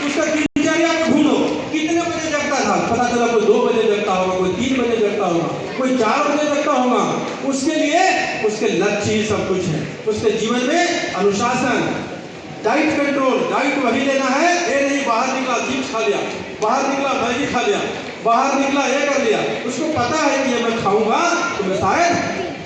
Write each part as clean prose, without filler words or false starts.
उसका दिनचर्या को ढूंढो, कितने बजे जगता था, पता चला कोई 2 बजे जगता होगा, कोई 3 बजे जगता होगा, कोई 4 बजे जगता होगा। उसके लिए उसके लक्ष्य ही सब कुछ है। उसके जीवन में अनुशासन, डाइट कंट्रोल, डाइट वही लेना है, ये नहीं बाहर निकला चिप्स खा लिया, बाहर निकला मैगी खा लिया, बाहर निकला ये कर लिया। उसको पता है कि ये मैं खाऊंगा तो मैं शायद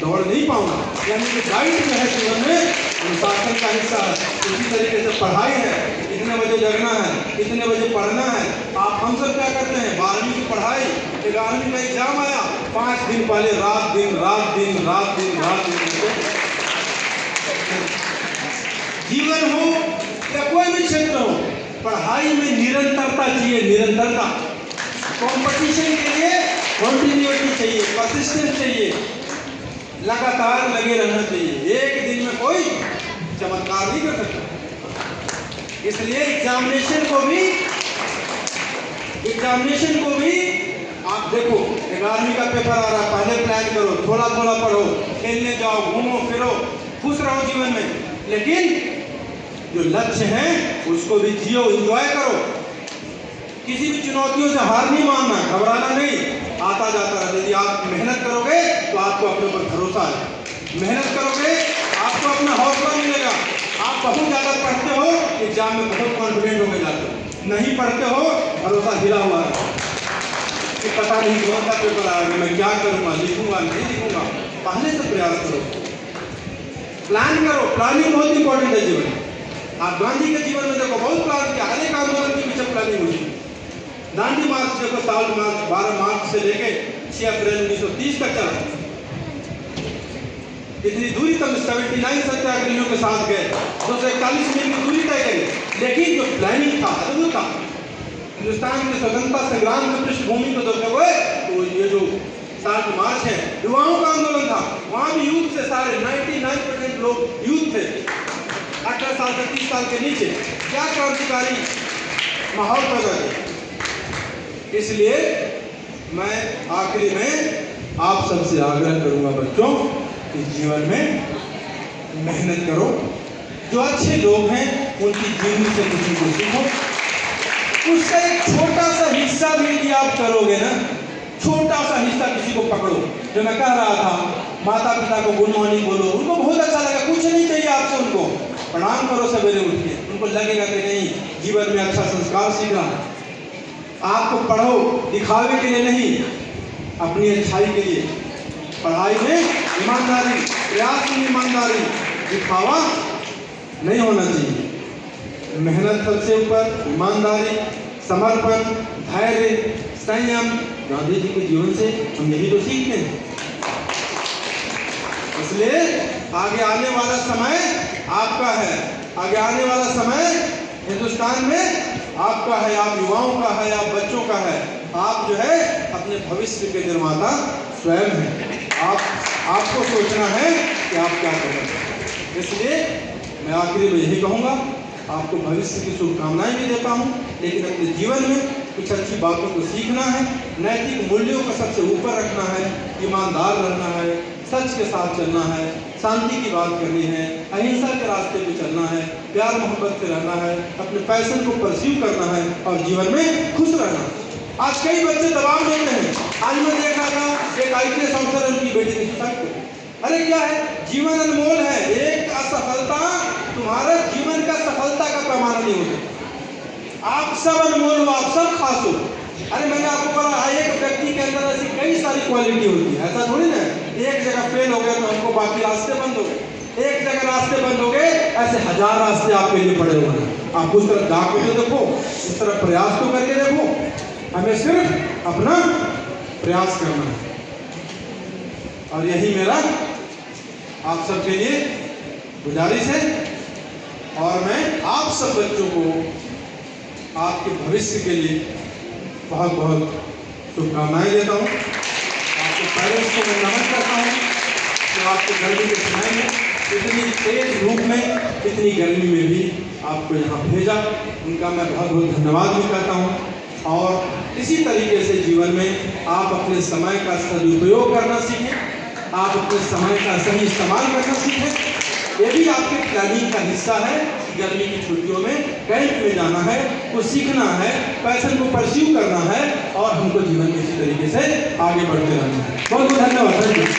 दौड़ नहीं पाऊंगा। यानी कि डाइट जो है जीवन में अनुशासन का हिस्सा है। इसी तरीके से पढ़ाई है, कितने बजे जगना है, कितने बजे पढ़ना है। आप हम सब क्या करते हैं, 12वीं की पढ़ाई, 11वीं का एग्जाम आया, 5 दिन पहले रात दिन रात दिन रात दिन रात दिन। जीवन हो या कोई भी क्षेत्र हो, पढ़ाई में निरंतरता चाहिए, निरंतरता। कंपटीशन के लिए कंटिन्यूटी चाहिए, परसिस्टेंस चाहिए, लगातार लगे रहना चाहिए। एक दिन में कोई चमत्कार नहीं कर सकता। इसलिए एग्जामिनेशन को भी आप देखो, 11वीं का पेपर आ रहा है, पहले प्लान करो, थोड़ा थोड़ा पढ़ो, खेलने जाओ, घूमो फिरो, खुश रहो जीवन में। लेकिन जो लक्ष्य है उसको भी जियो, एंजॉय करो। किसी भी चुनौतियों से हार नहीं मानना, घबराना नहीं, आता जाता है। यदि आप मेहनत करोगे तो आपको अपने ऊपर भरोसा है, मेहनत करोगे आपको अपना हौसला मिलेगा। आप बहुत ज़्यादा पढ़ते हो, एग्जाम में बहुत कॉन्फिडेंट होकर जाते हो, नहीं पढ़ते हो, भरोसा हिला हुआ है कि पता नहीं कौन सा पेपर आएगा, मैं क्या करूँगा, लिखूंगा नहीं लिखूंगा। पहले से प्रयास करो, प्लान करो। प्लानिंग बहुत इंपॉर्टेंट है जीवन में। आप गांधी के जीवन में देखो, बहुत प्लान किया, हर एक आंदोलन के पीछे प्लानिंग हुई। दांडी मार्च देखो, साल 12 मार्च से लेके 6 अप्रैल 1930 तक चला। इतनी दूरी तक 79 सत्याग्रहियों के साथ गए, 241 मील की दूरी तय करी। लेकिन जो प्लानिंग था अद्भुत था। हिंदुस्तान के स्वतंत्रता संग्राम की पृष्ठभूमि को देखते हुए तो ये जो 7 मार्च है, युवाओं का आंदोलन था। वहां भी यूथ से सारे 99% लोग यूथ थे, 18 साल से 30 साल के नीचे। क्या क्रांतिकारी माहौल पैदा किया। इसलिए मैं आखिरी में आप सबसे आग्रह करूंगा बच्चों कि जीवन में मेहनत करो। जो अच्छे लोग हैं उनकी जीवनी से किसी को सीखो, उसका एक छोटा सा हिस्सा भी यदि आप करोगे ना, छोटा सा हिस्सा किसी को पकड़ो। जो मैं कह रहा था, माता पिता को गुड मॉर्निंग बोलो, उनको बहुत अच्छा लगा, कुछ नहीं चाहिए आपसे, उनको प्रणाम करो सवेरे उठ के, उनको लगेगा कि नहीं जीवन में अच्छा संस्कार सीख रहा है। आपको पढ़ो दिखावे के लिए नहीं, अपनी अच्छाई के लिए। पढ़ाई में ईमानदारी, प्रयास में ईमानदारी, दिखावा नहीं होना चाहिए। मेहनत सबसे ऊपर, ईमानदारी, समर्पण, धैर्य, संयम। गांधी जी के जीवन से हम यही तो सीखते हैं। इसलिए आगे आने वाला समय आपका है, आगे आने वाला समय हिंदुस्तान में आपका है, आप युवाओं का है, आप बच्चों का है। आप जो है अपने भविष्य के निर्माता स्वयं हैं। आपको सोचना है कि आप क्या करें। इसलिए मैं आखिरी में यही कहूँगा, आपको भविष्य की शुभकामनाएं भी देता हूँ, लेकिन अपने जीवन में कुछ अच्छी बातों को सीखना है, नैतिक मूल्यों को सबसे ऊपर रखना है, ईमानदार रहना है, सच के साथ चलना है, शांति की बात करनी है, अहिंसा के रास्ते पे चलना है, प्यार मोहब्बत से रहना है, अपने पैशन को परस्यू करना है और जीवन में खुश रहना है। आज कई बच्चे दबाव देते हैं। आज मैं देख रहा था एक IPS अफसर उनकी बेटी की सुसाइड। अरे क्या है, जीवन अनमोल है। एक असफलता तुम्हारा जीवन का सफलता का पैमाना नहीं होता। आप सब अनमोल हो, आप सब खास हो। अरे मैंने आपको बोला, एक व्यक्ति के अंदर ऐसी कई सारी क्वालिटी होती है। ऐसा थोड़ी ना एक जगह फेल हो गए तो हमको बाकी रास्ते बंद हो गए। एक जगह रास्ते बंद हो गए, ऐसे 1000 रास्ते आपके लिए पड़े हुए हैं। आप उस तरफ जाकर तो देखो, उस तरफ प्रयास तो करके देखो। हमें सिर्फ अपना प्रयास करना है। और यही मेरा आप सबके लिए गुजारिश है। और मैं आप सब बच्चों को आपके भविष्य के लिए बहुत बहुत शुभकामनाएं देता हूँ। आपके पेरेंट्स को मैं नमन करता हूँ कि आपके गर्मी के समय में, इतनी तेज धूप में, इतनी गर्मी में भी आपको यहाँ भेजा। उनका मैं बहुत बहुत धन्यवाद भी करता हूँ। और इसी तरीके से जीवन में आप अपने समय का सदुपयोग करना सीखें, आप अपने समय का सही इस्तेमाल करना सीखें। ये भी आपके प्लानिंग का हिस्सा है। गर्मी की छुट्टियों में कैंप में जाना है, कुछ सीखना है, पैशन को परस्यू करना है और हमको जीवन में इसी तरीके से आगे बढ़ते रहना है। बहुत बहुत धन्यवाद।